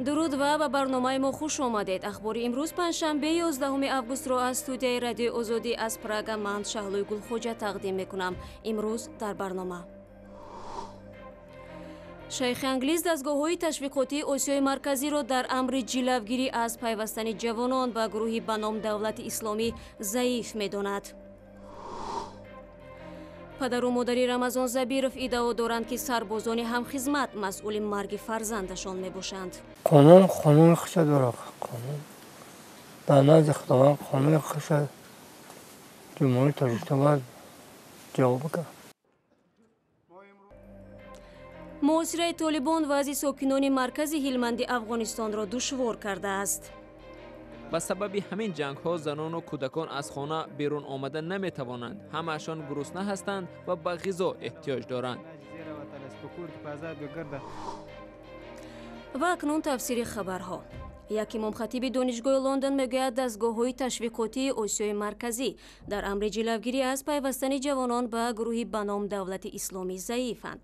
дуруд ва ба барномаи мо хуш омадед. ахбори имрӯз панҷшанбе 11 августро аз студияи радиои озодӣ аз Прага ман Шаҳлӯи Гулхоҷа тақдим мекунам. имрӯз дар барнома шайхи англиз дастгоҳҳои ташвиқотии Осиёи марказиро дар амри ҷилавгирӣ аз пайвастани ҷавонон ба гурӯҳи ба ном Давлати Исломӣ заиф медонад. падару модари Рамазон Забиров иддао доранд, ки сарбозони ҳамхизмат масъули марги фарзандашон мебошанд. қонун хиша дорад. қонун дар назди худованд қонуни хиша ҷумҳурии Тоҷикистон бояд ҷавоб кард. муосираи Толибон вазъи сокинони маркази ҳилманди Афғонистонро душвор кардааст. ба сабаби ҳамин ҷангҳо занону кӯдакон аз хона берун омада наметавонанд. ҳамаашон гурусна ҳастанд ва ба ғизо эҳтиёҷ доранд. ва акнун тафсири хабарҳо. як имомхатиби донишгоҳи Лондон мегӯяд дастгоҳҳои ташвиқотии Осиёи марказӣ дар амри ҷилавгирӣ аз пайвастани ҷавонон ба гурӯҳи ба ном Давлати Исломӣ заифанд.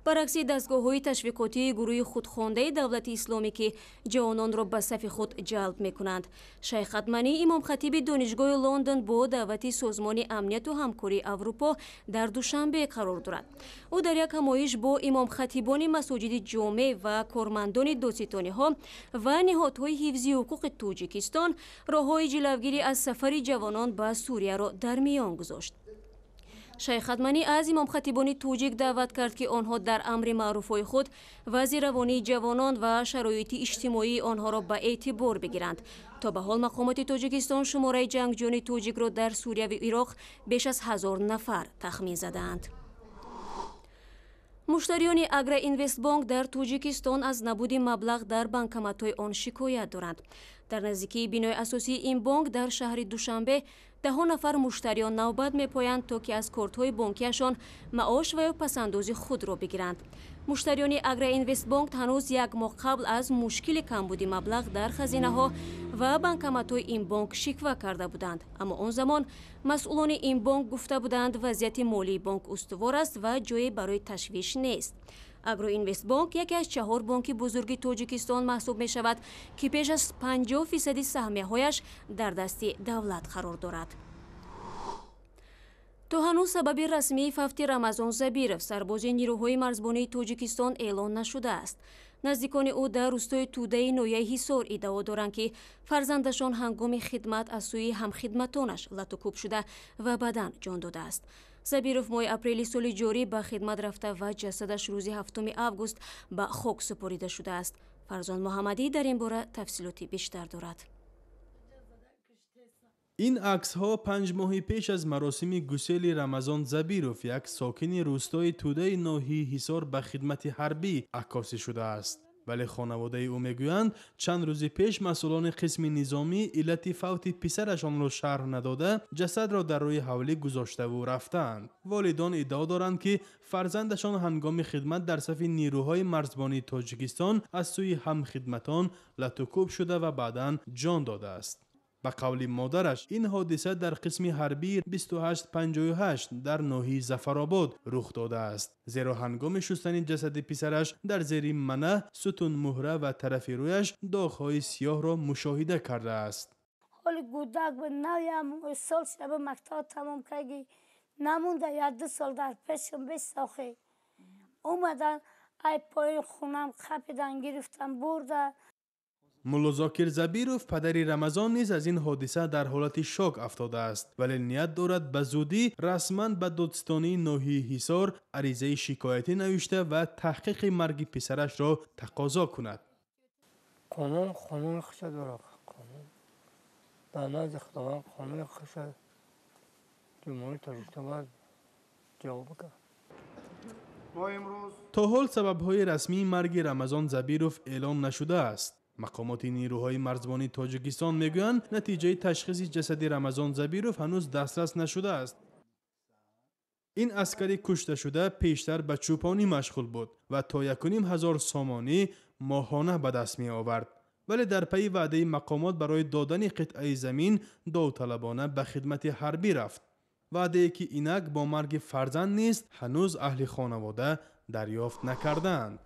баръакси дастгоҳҳои ташвиқотии гурӯҳи худхондаи Давлати Исломӣ, ки ҷавононро ба сафи худ ҷалб мекунанд. Шайх Хатманӣ, имомхатиби донишгоҳи Лондон, бо даъвати Созмони амнияту ҳамкории Аврупо дар душанбе қарор дорад. ӯ дар як ҳамоиш бо имомхатибони масоҷиди ҷомеъ ва кормандони додситониҳо ва ниҳодҳои ҳифзи ҳуқуқи Тоҷикистон роҳҳои ҷилавгирӣ аз сафари ҷавонон ба Сурияро дар миён гузошт. шайх Хатманӣ аз имомхатибони тоҷик даъват кард, ки онҳо дар амри маъруфҳои худ вазъи равонии ҷавонон ва шароити иҷтимоии онҳоро ба эътибор бигиранд. то ба ҳол мақомоти Тоҷикистон шумораи ҷангҷӯёни тоҷикро дар Сурияву Ироқ беш аз 1000 нафар тахмин задаанд. муштариёни Агра Инвестбонк дар Тоҷикистон аз набуди маблағ дар банкоматҳои он шикоят доранд. дар наздикии бинои асосии ин бонк дар шаҳри Душанбе даҳон нафар муштариён навбат мепоянд, то ки аз кортҳои бонкиашон маош ва ё пасандози худро бигиранд. муштариёни Агра Инвестбонк ҳанӯз як моҳ қабл аз мушкили камбуди маблағ дар хазинаҳо ва банкоматҳои ин бонк шиква карда буданд. аммо он замон масъулони ин бонк гуфта буданд вазъияти молии бонк устувор аст ва ҷое барои ташвиш нест. Агроинвестбонк яке аз 4 бонки бузурги Тоҷикистон маҳсуб мешавад, ки пеш аз 50% саҳмияҳояш дар дасти давлат қарор дорад. то ҳанӯз сабаби расмии фавти Рамазон Забиров, сарбози нирӯҳои марзбонии Тоҷикистон, эълон нашудааст. наздикони ӯ дар рӯстои Тудаи ноҳияи Ҳисор иддао доранд, ки фарзандашон ҳангоми хидмат аз сӯи ҳамхидматонаш латукӯб шуда ва бадан ҷон додааст. Забиров моҳи апрели соли ҷорӣ ба хидмат рафта ва ҷасадаш рӯзи 7 август ба хок супорида шудааст. Фарзон Муҳаммадӣ дар ин бора тафсилоти бештар дорад. ин аксҳо 5 моҳи пеш аз маросими гусели Рамазон Забиров, як сокини рӯстои Тудаи ноҳияи Ҳисор, ба хидмати ҳарбӣ аккосӣ шудааст. вале хонаводаи ӯ мегӯянд, чанд рӯзи пеш масъулони қисми низомӣ иллати фавти писарашонро шарҳ надода, ҷасадро дар рӯи ҳавлӣ гузоштаву рафтаанд. волидон иддао доранд, ки фарзандашон ҳангоми хидмат дар сафи нирӯҳои марзбонии Тоҷикистон аз сӯи ҳамхидматон латукӯб шуда ва баъдан ҷон додааст. ба қавли модараш, ин ҳодиса дар қисми ҳарбии 2858 дар ноҳияи Зафаробод рух додааст. зеро ҳангоми шустани ҷасади писараш дар зери манаҳ, сутун муҳра ва тарафи рӯяш доғҳои сиёҳро мушоҳида кардааст. ҳоли гӯдак буд, навям сол шаби мактаб тамом карди, намунда 1-2 сол дар пешм бисохи. Омадан ай поин хунам қапидан гирифтан бурдан. мулло Зокир Забиров, падари Рамазон, низ аз ин ҳодиса дар ҳолати шок афтодааст, вале ният дорад ба зудӣ расман ба додстонии ноҳияи Ҳисор аризаи шикоятӣ навишта ва таҳқиқи марги писарашро тақозо кунад. қонун хиша дорад. қонун дар назди худованд қонуни хиша ҷумҳурии Тоҷикистон бояд ҷавоб кард. то ҳол сабабҳои расмии марги Рамазон Забиров эълон нашудааст. мақомоти нирӯҳои марзбонии Тоҷикистон мегӯянд, натиҷаи ташхиси ҷасади Рамазон Забиров ҳанӯз дастрас нашудааст. ин аскари кушташуда пештар ба чӯпонӣ машғул буд ва то 1500 сомонӣ моҳона ба даст меовард. вале дар пайи ваъдаи мақомот барои додани қитъаи замин довталабона ба хидмати ҳарбӣ рафт. ваъдае ки инак бо марги фарзанд низ ҳанӯз аҳли хонавода дарёфт накардаанд.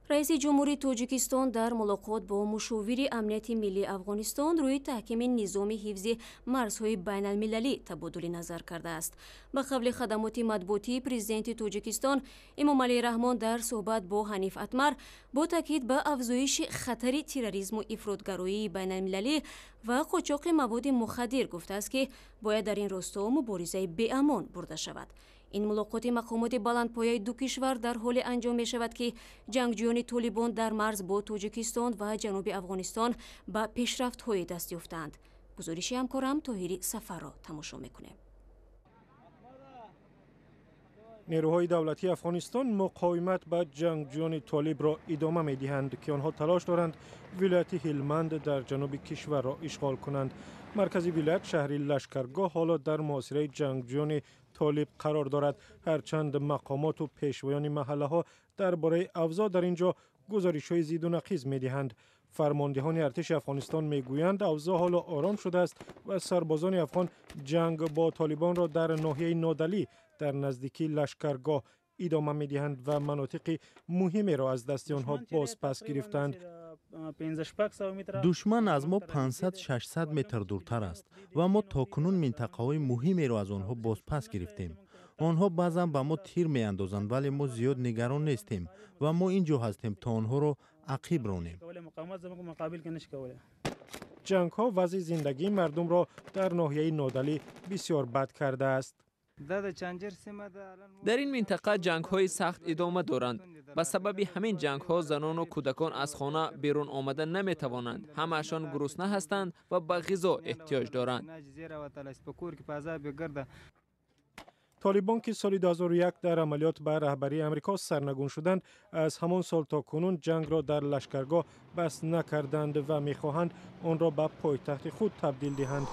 رئیس جمهوری توجیکستان در ملاقات با مشاور امنیت ملی افغانستان روی تحکیم نظام حفظ مرزهای بین المللی تبادل نظر کرده است. به قبل خدمات مطبوعاتی پرزیدنت توجیکستان امامعلی رحمان در صحبت با حنیف اتمر با تاکید به افزایش خطر تروریسم و افراطگرایی بین المللی و قاچاق مواد مخدر گفته است که باید در این راستا مبارزه به امان برده شود. این ملاقات مقامات بلندپایه دو کشور در حال انجام می شود که جنگجویان طالبان در مرز با توجیکستان و جنوب افغانستان به پیشرفت‌های دست یافتند. گزارش همکارم طاهری سفر را تماشا می‌کنیم. نیروهای دولتی افغانستان مقاومت با جنگجویان طالب را ادامه می‌دهند که آنها تلاش دارند ولایت هلمند در جنوب کشور را اشغال کنند. مرکزی ولایت شهر لشکرگاه حالا در محاصره جنگجویان طالب قرار دارد، هرچند مقامات و پیشوایان محله ها درباره اوضاع در اینجا گزارش‌های زید و نقیض می‌دهند. فرماندهان ارتش افغانستان میگویند اوضاع حالا آرام شده است و سربازان افغان جنگ با طالبان را در ناحیه نادلی در نزدیکی لشکرگاه ادامه می‌دهند و مناطق مهمی را از دست آنها بازپس گرفتند. دشمن از ما 500-600 متر دورتر است و ما تاکنون منطقه‌های مهمی را از آنها بازپس گرفتیم. آنها بعضا به ما تیر می‌اندازند ولی ما زیاد نگران نیستیم و ما اینجا هستیم تا آنها را عقیب رانیم. جنگ‌ها وضع زندگی مردم را در ناحیه نادلی بسیار بد کرده است. در این منطقه جنگ‌های سخت ادامه دارند. به سبب همین جنگ‌ها زنان و کودکان از خانه بیرون آمدن نمی‌توانند. همه‌شان گرسنه هستند و به غذا احتیاج دارند. طالبان که سال 2001 در عملیات به رهبری امریکا سرنگون شدند، از همان سال تا کنون جنگ را در لشکرگاه بس نکردند و می‌خواهند آن را به پایتخت خود تبدیل دهند.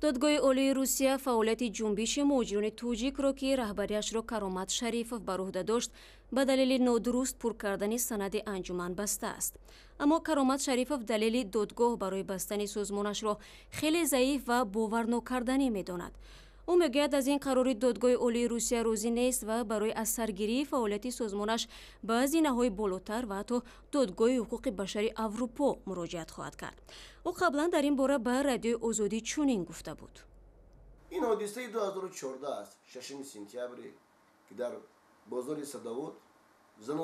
دادگاه عالی روسیه فعالیت جنبش مهاجران توجیک را که رهبریش را کرامت شریفوف بر عهده داشت به دلیل نادرست پر کردن سند انجمن بسته است. اما کرامت شریفوف دلیل دادگاه برای بستن سازمانش را خیلی ضعیف و باور نکردنی می‌داند. او میگوید از این قرار دادگاه عالی روسیه راضی نیست و برای از سرگیری فعالیت سازمانش به هزینه‌های بالاتر و حتی دادگاه حقوق بشری اروپا مراجعت خواهد کرد. او قبلا در این باره به رادیو آزادی چنین گفته بود: این حادثه 2014 است، 6 سپتامبر که در بازار صداوت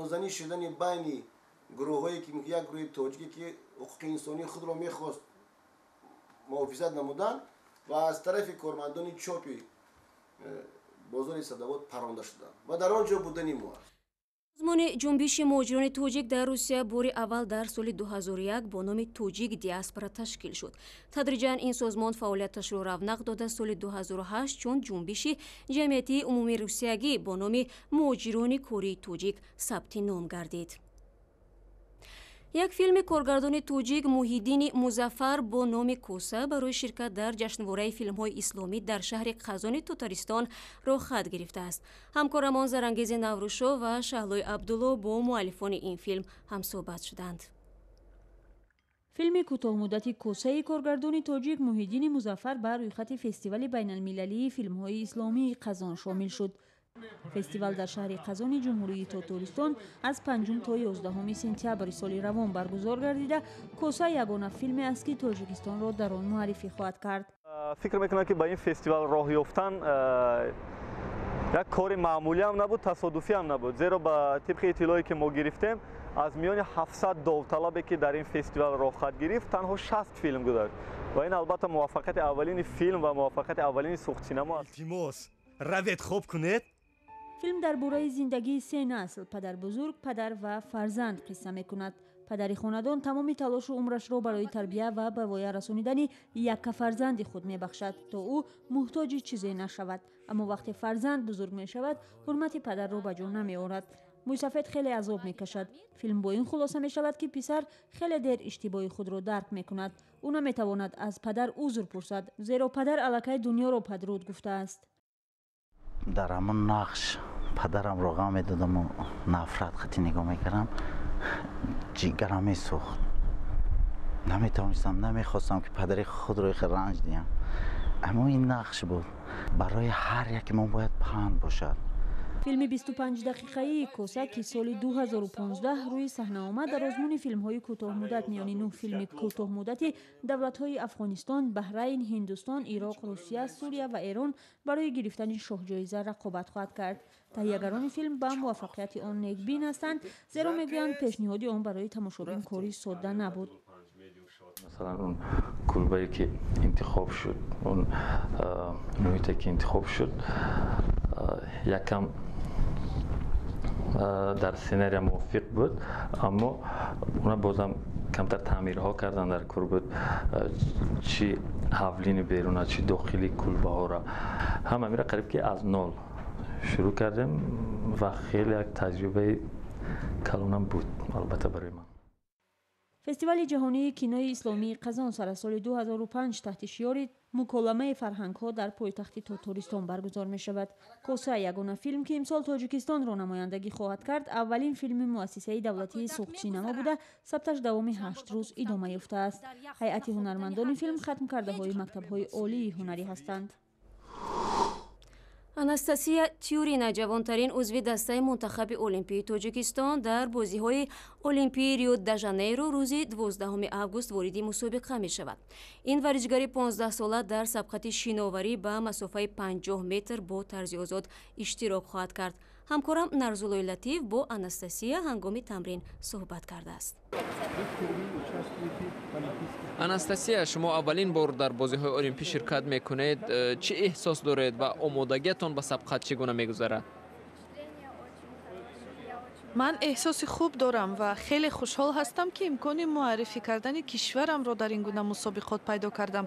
زنی شدن بین گروه‌هایی که یک گروه توجیکی که حقوق انسانی خود را می‌خواست محافظت نمودند و از طرف کارمندان چاپی بازار صداوت پرانده شدند و در آنجا بودن ما. سازمان جنبش مهاجران توجیک در روسیه بار اول در سال 2001 با نام توجیک دیاسپورا تشکیل شد. تدریجاً این سازمان فعالیتش را رونق داده سال 2008 چون جنبش جمعیتی عمومی روسیگی با نام مهاجران کوری توجیک ثبت نام گردید. یک فیلم کارگردان توجیک محیدین مظفر با نام کوسه برای شرکت در جشنواره فیلم‌های اسلامی در شهر قزان تاتارستان را خط گرفته است. همکارم آذرانگیز نوروشو و شهلای عبدالله با مؤلفان این فیلم همصحبت شدند. فیلم کوتاه مدت کوسه کارگردان تاجیک محیدین مظفر بر روی خط فستیوال بین المللی فیلم‌های اسلامی قزان شامل شد. فستیوال در شهر قزان جمهوری تاتارستان از 5 تا 11 سپتامبر سال روان برگزار گردیده کوسه یگانه فیلم است که تاجیکستان را در آن معرفی خواهد کرد. فکر میکنم که با این فستیوال راه یافتن یک کار معمولی هم نبود، تصادفی هم نبود، زیرا با طبق اطلاعی که ما گرفتیم از میان 700 داوطلبی که در این فستیوال راه خط گرفت تنها 60 فیلم گذاشت و این البته موفقیت اولین فیلم و موفقیت اولین سوخت سینما است. التماس روید خوب کنید. فیلم درباره زندگی 3 نسل پدر بزرگ، پدر و فرزند قصه میکند. پدر خاندان تمام تلاش و عمرش را برای تربیت و به وای رسانیدن یک فرزند خود میبخشد تا او محتاج چیزی نشود، اما وقتی فرزند بزرگ می شود حرمت پدر را به جا نمی آورد. موسفید خیلی عذاب می کشد. فیلم با این خلاصه می شود که پسر خیلی دیر اشتباه خود را درک می کند. او نمی تواند از پدر عذر پرسد زیرا پدر الکی دنیا را پدرود گفته است. در همون نقش پدرم را غم میدادم و نفرت خطی نگاه میکردم، جیگرم میسوخت. نمیخواستم که پدر خود را رنج دیم، اما این نقش بود برای هر یک ما باید پند باشد. филми 25 дақиқаии коса ки соли 2015 рӯи саҳна омад дар озмуни филмҳои кӯтоҳмуддат миёни 9 филми кӯтоҳмуддати давлатҳои Афғонистон, Баҳрайн, Ҳиндустон, Ироқ, Русия, Сурия ва Эрон барои гирифтани шоҳҷоиза рақобат хоҳад кард. таҳиягарони филм ба муваффақияти он некбин ҳастанд, зеро мегӯянд пешниҳоди он барои тамошобин кори содда набуд. مثلا اون کلبه‌ای که انتخاب شد، اون محیطی که انتخاب شد یکم در سینری موافق بود، اما اونا بازم کمتر تعمیرها کردن در کلبه، چی حولین بیرون چی داخلی کلبه ها را همه میره قریب که از نول شروع کردیم و خیلی یک تجربه کلانم بود البته برای من. фестивали ҷаҳонии кинои исломии қазон сар аз соли 2005 таҳти шиёри муколамаи фарҳангҳо дар пойтахти Тотористон баргузор мешавад. коса ягона филм ки имсол тоҷикистонро намояндагӣ хоҳад кард, аввалин филми муассисаи давлатии сухтсинамо буда сабташ давоми 8 рӯз идома ёфтааст. ҳайати ҳунармандони филм хатмкардаҳои мактабҳои олии ҳунарӣ ҳастанд. анастасия тюрина ҷавонтарин узви дастаи мунтахаби олимпии тоҷикистон дар бозиҳои олимпии рио де жанейро рӯзи 12 август вориди мусобиқа мешавад. ин варзишгари 15-сола дар сабқати шиноварӣ ба масофаи 50 метр бо тарзи озод иштирок хоҳад кард. ҳамкорам Нарзулои Латиф бо Анастасия ҳангоми тамрин суҳбат кардааст. анастасия, шумо аввалин бор дар бозиҳои олимпӣ ширкат мекунед. чӣ эҳсос доред ва омодагиатон ба сабқат чӣ гуна мегузарад? ман эҳсоси хуб дорам ва хеле хушҳол ҳастам ки имкони муаррифӣ кардани кишварамро дар ин гуна мусобиқот пайдо кардам.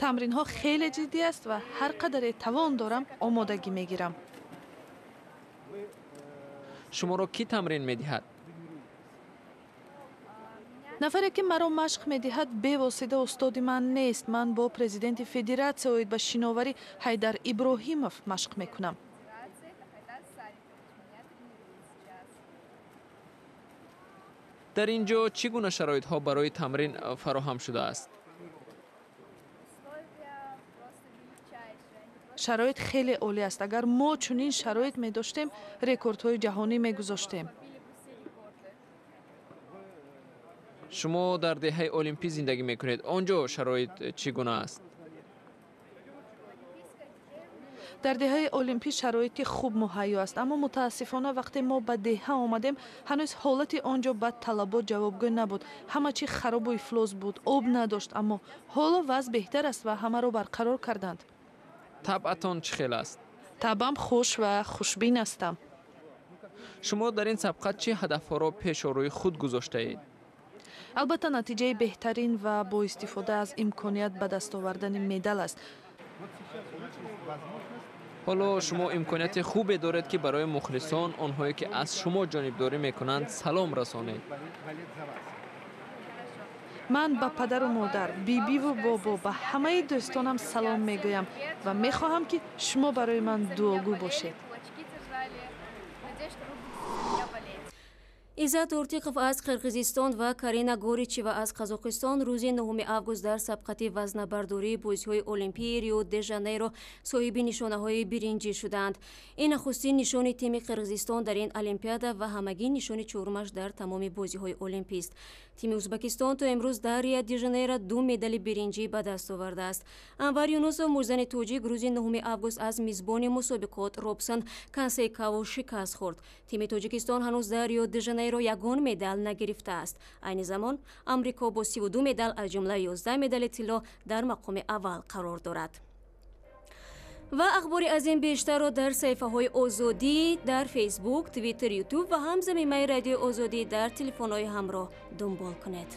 тамринҳо хеле ҷиддӣ аст ва ҳар қадаре тавон дорам омодагӣ мегирам. шуморо кӣ тамрин медиҳад? нафаре ки маро машқ медиҳад бевосита устоди ман нест. ман бо президенти федератсия оид ба шиноварӣ Ҳайдар Иброҳимов машқ мекунам. дар ин ҷо чӣ гуна шароитҳо барои тамрин фароҳам шудааст? шароит хеле олӣ аст. агар мо чунин шароит медоштем, рекордҳои ҷаҳонӣ мегузоштем. шумо дар деҳаи олимпӣ зиндагӣ мекунед. он ҷо шароит чӣ гуна аст? дар деҳаи олимпӣ шароити хуб муҳайё аст, аммо мутаассифона вақте мо ба деҳа омадем, ҳанӯз ҳолати он ҷо ба талабот ҷавобгӯ набуд. ҳама чӣ харобу ифлос буд, об надошт, аммо ҳоло вазъ беҳтар аст ва ҳамаро барқарор карданд. табъатон чӣ хел аст? табъам хуш ва хушбин ҳастам. шумо дар ин сабқат чӣ ҳадафҳоро пешорӯи худ гузоштаед? албатта натиҷаи беҳтарин ва бо истифода аз имконият ба даст овардани медал аст. ҳоло шумо имконияти хубе доред ки барои мухлисон, онҳое ки аз шумо ҷонибдорӣ мекунанд, салом расонед. ман ба падару модар, бибиву бобо, ба ҳамаи дӯстонам салом мегӯям ва мехоҳам ки шумо барои ман дуогӯ бошед. Иззат Ортиқов аз Қирғизистон ва Карина Горичева аз Қазоқистон рӯзи 9 август дар сабқати вазнабардории бозиҳои олимпии Рио де Жанейро соҳиби нишонаҳои биринҷӣ шуданд. ин нахустин нишони тими Қирғизистон дар ин олимпиада ва ҳамагӣ нишони чорумаш дар тамоми бозиҳои олимпист. тими Узбекистон то имрӯз дар Рио де Жанейро 2 медали биринҷӣ ба даст овардааст. Анвар Юнусов мурзани тоҷик рӯзи 9 август аз мизбони мусобиқот Робсон Кансейкаво шикаст хӯрд. тими Тоҷикистон ҳанӯз дар Рио де Жанейро ягон медал нагирифтааст. айни замон Амрико бо 32 медал аз ҷумла 11 медали тилло дар мақоми аввал қарор дорад. ва ахбори аз ин бештарро дар саҳифаҳои озодӣ дар фейсбук, твиттер, ютуб ва ҳамзаминаи радиои озодӣ дар телефонҳои ҳамроҳ дунбол кунед.